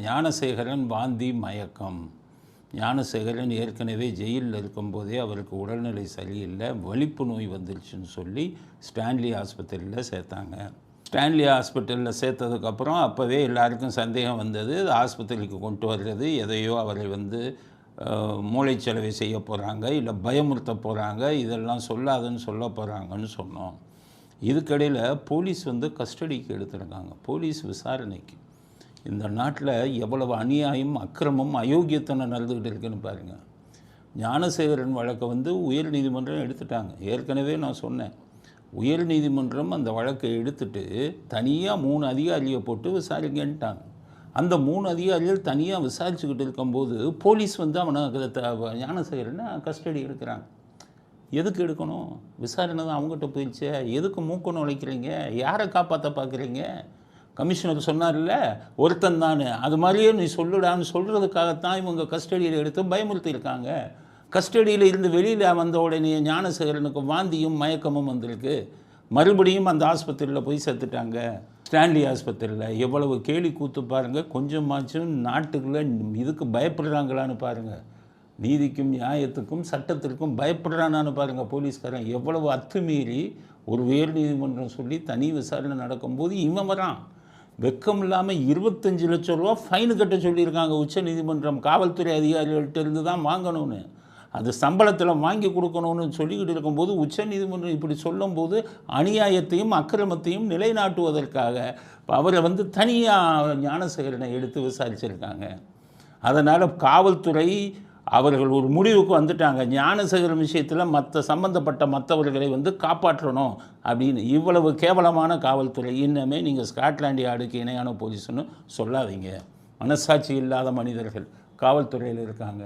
ஞானசேகரன் வாந்தி மயக்கம். ஞானசேகரன் ஏற்கனவே ஜெயிலில் இருக்கும்போதே அவருக்கு உடல்நிலை சரியில்லை, வலிப்பு நோய் வந்துருச்சுன்னு சொல்லி ஸ்டான்லி ஆஸ்பத்திரியில் சேர்த்தாங்க. ஸ்டான்லி ஹாஸ்பிட்டலில் சேர்த்ததுக்கப்புறம் அப்போவே எல்லாருக்கும் சந்தேகம் வந்தது. ஆஸ்பத்திரிக்கு கொண்டு வர்றது எதையோ அவரை மூளைச்சலவை செய்ய போகிறாங்க, இல்லை பயமுறுத்த போகிறாங்க, இதெல்லாம் சொல்லாதுன்னு சொல்ல போகிறாங்கன்னு சொன்னோம். இதுக்கடையில் போலீஸ் கஸ்டடிக்கு எடுத்துருக்காங்க. போலீஸ் விசாரணைக்கு. இந்த நாட்டில் எவ்வளவு அநியாயம், அக்கிரமம், அயோக்கியத்தனம் நடந்துக்கிட்டு இருக்குன்னு பாருங்கள். ஞானசேகரன் வழக்கை உயர் நீதிமன்றம் எடுத்துட்டாங்க. ஏற்கனவே நான் சொன்னேன், உயர் நீதிமன்றம் அந்த வழக்கை எடுத்துட்டு தனியாக 3 அதிகாரியை போட்டு விசாரிங்கன்ட்டாங்க. அந்த 3 அதிகாரிகள் தனியாக விசாரிச்சுக்கிட்டு இருக்கும்போது போலீஸ் அவனை ஞானசேகரனை கஸ்டடி எடுக்கிறாங்க. எதுக்கு எடுக்கணும்? விசாரணை தான் அவங்ககிட்ட போயிடுச்சு. எதுக்கு மூக்க நுழைக்கிறீங்க? யாரை காப்பாற்ற பார்க்குறீங்க? கமிஷனர் சொன்னார்ல, ஒருத்தன் தானே, அது மாதிரியே நீ சொல்லுடான்னு சொல்கிறதுக்காகத்தான் இவங்க கஸ்டடியில் எடுத்து பயமுறுத்தியிருக்காங்க. கஸ்டடியில் இருந்து வெளியில் வந்த உடனே ஞானசேகரனுக்கு வாந்தியும் மயக்கமும் வந்திருக்கு. மறுபடியும் அந்த ஆஸ்பத்திரியில் போய் சேர்த்துட்டாங்க. ஸ்டான்லி ஆஸ்பத்திரியில் எவ்வளவு கேலி கூத்து பாருங்கள். கொஞ்சமாச்சும் நாட்டுக்குள்ளே இதுக்கு பயப்படுறாங்களான்னு பாருங்கள். நீதிக்கும் நியாயத்துக்கும் சட்டத்திற்கும் பயப்படுறானான்னு பாருங்கள். போலீஸ்காரன் எவ்வளவு அத்துமீறி ஒரு உயர் நீதிமன்றம் சொல்லி தனி விசாரணை நடக்கும்போது இவன் வரான். வெக்கம் இல்லாமல் 25 லட்சம் ரூபா ஃபைனு கட்ட சொல்லியிருக்காங்க உச்ச நீதிமன்றம். காவல்துறை அதிகாரிகள்கிட்ட இருந்து தான் வாங்கணும்னு, அது சம்பளத்தில் வாங்கி கொடுக்கணும்னு சொல்லிக்கிட்டு இருக்கும்போது உச்ச நீதிமன்றம் இப்படி சொல்லும்போது அநியாயத்தையும் அக்கிரமத்தையும் நிலைநாட்டுவதற்காக அவரை தனியாக ஞானசேகரனை எடுத்து விசாரிச்சிருக்காங்க. அதனால் காவல்துறை அவர்கள் ஒரு முடிவுக்கு வந்துட்டாங்க. ஞானசேகரன் விஷயத்தில் சம்பந்தப்பட்ட மற்றவர்களை காப்பாற்றணும் அப்படின்னு. இவ்வளவு கேவலமான காவல்துறை இன்னமே நீங்கள் ஸ்காட்லாண்ட் யார்டுக்கு இணையான போலீஸ்னு சொல்லாதீங்க. மனசாட்சி இல்லாத மனிதர்கள் காவல்துறையில் இருக்காங்க.